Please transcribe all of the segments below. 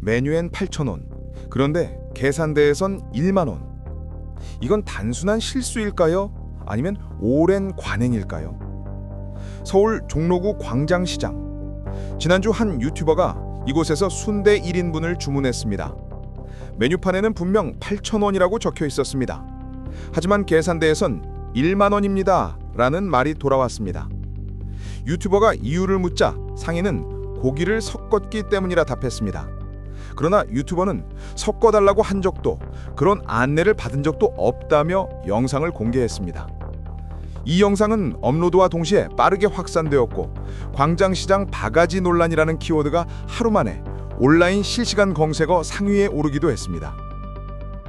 메뉴엔 8,000원. 그런데 계산대에선 1만 원. 이건 단순한 실수일까요? 아니면 오랜 관행일까요? 서울 종로구 광장시장. 지난주 한 유튜버가 이곳에서 순대 1인분을 주문했습니다. 메뉴판에는 분명 8,000원이라고 적혀 있었습니다. 하지만 계산대에선 1만 원입니다 라는 말이 돌아왔습니다. 유튜버가 이유를 묻자 상인은 고기를 섞었기 때문이라 답했습니다. 그러나 유튜버는 섞어달라고 한 적도 그런 안내를 받은 적도 없다며 영상을 공개했습니다. 이 영상은 업로드와 동시에 빠르게 확산되었고 광장시장 바가지 논란이라는 키워드가 하루 만에 온라인 실시간 검색어 상위에 오르기도 했습니다.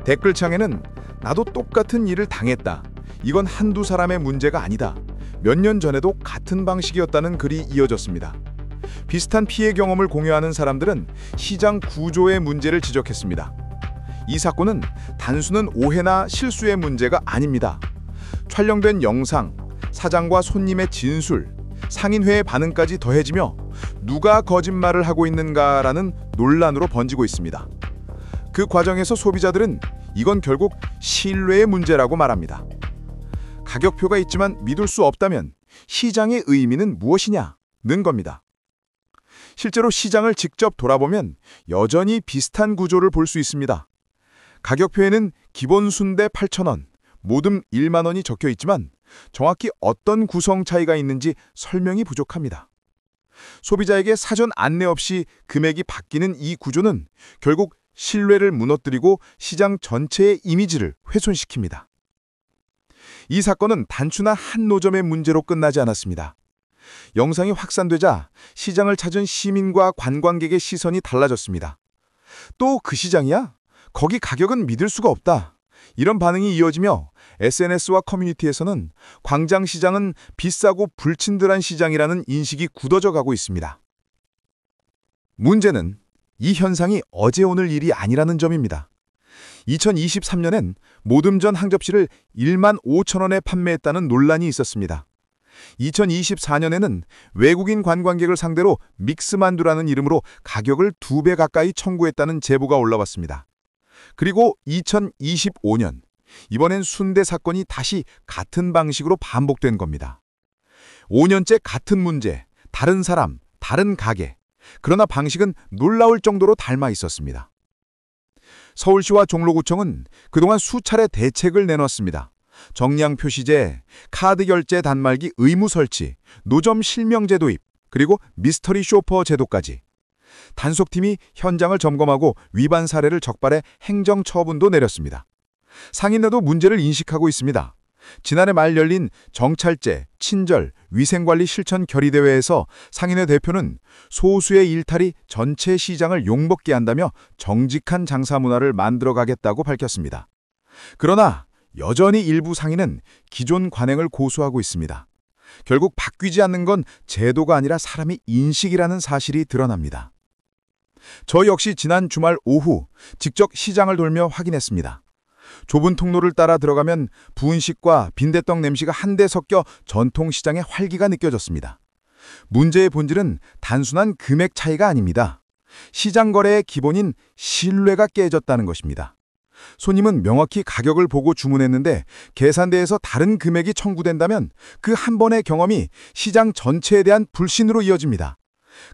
댓글창에는 나도 똑같은 일을 당했다. 이건 한두 사람의 문제가 아니다. 몇 년 전에도 같은 방식이었다는 글이 이어졌습니다. 비슷한 피해 경험을 공유하는 사람들은 시장 구조의 문제를 지적했습니다. 이 사건은 단순한 오해나 실수의 문제가 아닙니다. 촬영된 영상, 사장과 손님의 진술, 상인회의 반응까지 더해지며 누가 거짓말을 하고 있는가라는 논란으로 번지고 있습니다. 그 과정에서 소비자들은 이건 결국 신뢰의 문제라고 말합니다. 가격표가 있지만 믿을 수 없다면 시장의 의미는 무엇이냐는 겁니다. 실제로 시장을 직접 돌아보면 여전히 비슷한 구조를 볼 수 있습니다. 가격표에는 기본 순대 8,000원, 모듬 1만 원이 적혀 있지만 정확히 어떤 구성 차이가 있는지 설명이 부족합니다. 소비자에게 사전 안내 없이 금액이 바뀌는 이 구조는 결국 신뢰를 무너뜨리고 시장 전체의 이미지를 훼손시킵니다. 이 사건은 단순한 한 노점의 문제로 끝나지 않았습니다. 영상이 확산되자 시장을 찾은 시민과 관광객의 시선이 달라졌습니다. 또 그 시장이야? 거기 가격은 믿을 수가 없다. 이런 반응이 이어지며 SNS와 커뮤니티에서는 광장시장은 비싸고 불친절한 시장이라는 인식이 굳어져 가고 있습니다. 문제는 이 현상이 어제 오늘 일이 아니라는 점입니다. 2023년엔 모듬전 한 접시를 1만 5천 원에 판매했다는 논란이 있었습니다. 2024년에는 외국인 관광객을 상대로 믹스만두라는 이름으로 가격을 2배 가까이 청구했다는 제보가 올라왔습니다. 그리고 2025년, 이번엔 순대 사건이 다시 같은 방식으로 반복된 겁니다. 5년째 같은 문제, 다른 사람, 다른 가게. 그러나 방식은 놀라울 정도로 닮아 있었습니다. 서울시와 종로구청은 그동안 수차례 대책을 내놨습니다. 정량 표시제, 카드 결제 단말기 의무 설치, 노점 실명제 도입, 그리고 미스터리 쇼퍼 제도까지. 단속팀이 현장을 점검하고 위반 사례를 적발해 행정 처분도 내렸습니다. 상인회도 문제를 인식하고 있습니다. 지난해 말 열린 정찰제, 친절, 위생관리 실천 결의대회에서 상인회 대표는 소수의 일탈이 전체 시장을 욕먹게 한다며 정직한 장사 문화를 만들어가겠다고 밝혔습니다. 그러나 여전히 일부 상인은 기존 관행을 고수하고 있습니다. 결국 바뀌지 않는 건 제도가 아니라 사람의 인식이라는 사실이 드러납니다. 저 역시 지난 주말 오후 직접 시장을 돌며 확인했습니다. 좁은 통로를 따라 들어가면 분식과 빈대떡 냄새가 한데 섞여 전통시장의 활기가 느껴졌습니다. 문제의 본질은 단순한 금액 차이가 아닙니다. 시장 거래의 기본인 신뢰가 깨졌다는 것입니다. 손님은 명확히 가격을 보고 주문했는데 계산대에서 다른 금액이 청구된다면 그 한 번의 경험이 시장 전체에 대한 불신으로 이어집니다.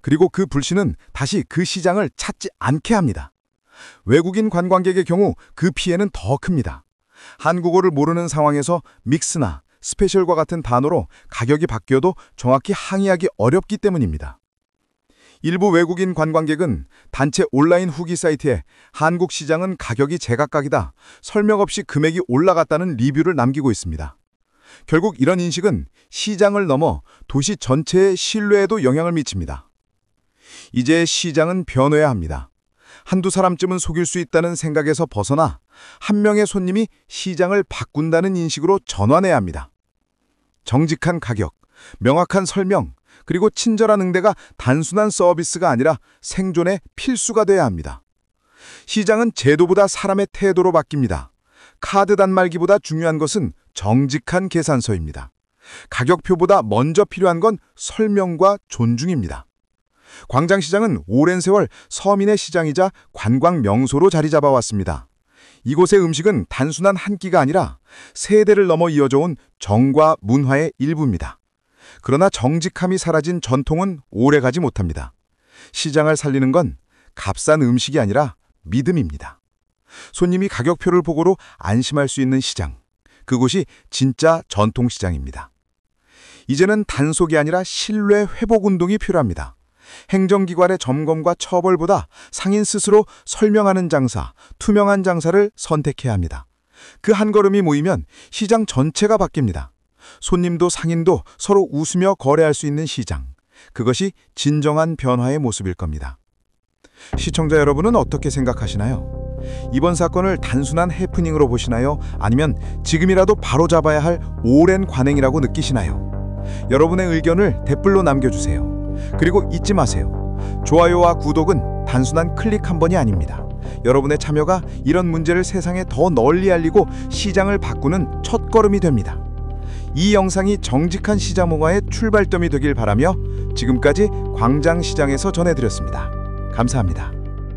그리고 그 불신은 다시 그 시장을 찾지 않게 합니다. 외국인 관광객의 경우 그 피해는 더 큽니다. 한국어를 모르는 상황에서 믹스나 스페셜과 같은 단어로 가격이 바뀌어도 정확히 항의하기 어렵기 때문입니다. 일부 외국인 관광객은 단체 온라인 후기 사이트에 한국 시장은 가격이 제각각이다, 설명 없이 금액이 올라갔다는 리뷰를 남기고 있습니다. 결국 이런 인식은 시장을 넘어 도시 전체의 신뢰에도 영향을 미칩니다. 이제 시장은 변해야 합니다. 한두 사람쯤은 속일 수 있다는 생각에서 벗어나 한 명의 손님이 시장을 바꾼다는 인식으로 전환해야 합니다. 정직한 가격, 명확한 설명, 그리고 친절한 응대가 단순한 서비스가 아니라 생존의 필수가 돼야 합니다. 시장은 제도보다 사람의 태도로 바뀝니다. 카드 단말기보다 중요한 것은 정직한 계산서입니다. 가격표보다 먼저 필요한 건 설명과 존중입니다. 광장시장은 오랜 세월 서민의 시장이자 관광 명소로 자리 잡아왔습니다. 이곳의 음식은 단순한 한 끼가 아니라 세대를 넘어 이어져 온 정과 문화의 일부입니다. 그러나 정직함이 사라진 전통은 오래가지 못합니다. 시장을 살리는 건 값싼 음식이 아니라 믿음입니다. 손님이 가격표를 보고도 안심할 수 있는 시장, 그곳이 진짜 전통시장입니다. 이제는 단속이 아니라 신뢰 회복 운동이 필요합니다. 행정기관의 점검과 처벌보다 상인 스스로 설명하는 장사, 투명한 장사를 선택해야 합니다. 그 한 걸음이 모이면 시장 전체가 바뀝니다. 손님도 상인도 서로 웃으며 거래할 수 있는 시장. 그것이 진정한 변화의 모습일 겁니다. 시청자 여러분은 어떻게 생각하시나요? 이번 사건을 단순한 해프닝으로 보시나요? 아니면 지금이라도 바로잡아야 할 오랜 관행이라고 느끼시나요? 여러분의 의견을 댓글로 남겨주세요. 그리고 잊지 마세요. 좋아요와 구독은 단순한 클릭 한 번이 아닙니다. 여러분의 참여가 이런 문제를 세상에 더 널리 알리고 시장을 바꾸는 첫걸음이 됩니다. 이 영상이 정직한 시장 문화의 출발점이 되길 바라며 지금까지 광장시장에서 전해드렸습니다. 감사합니다.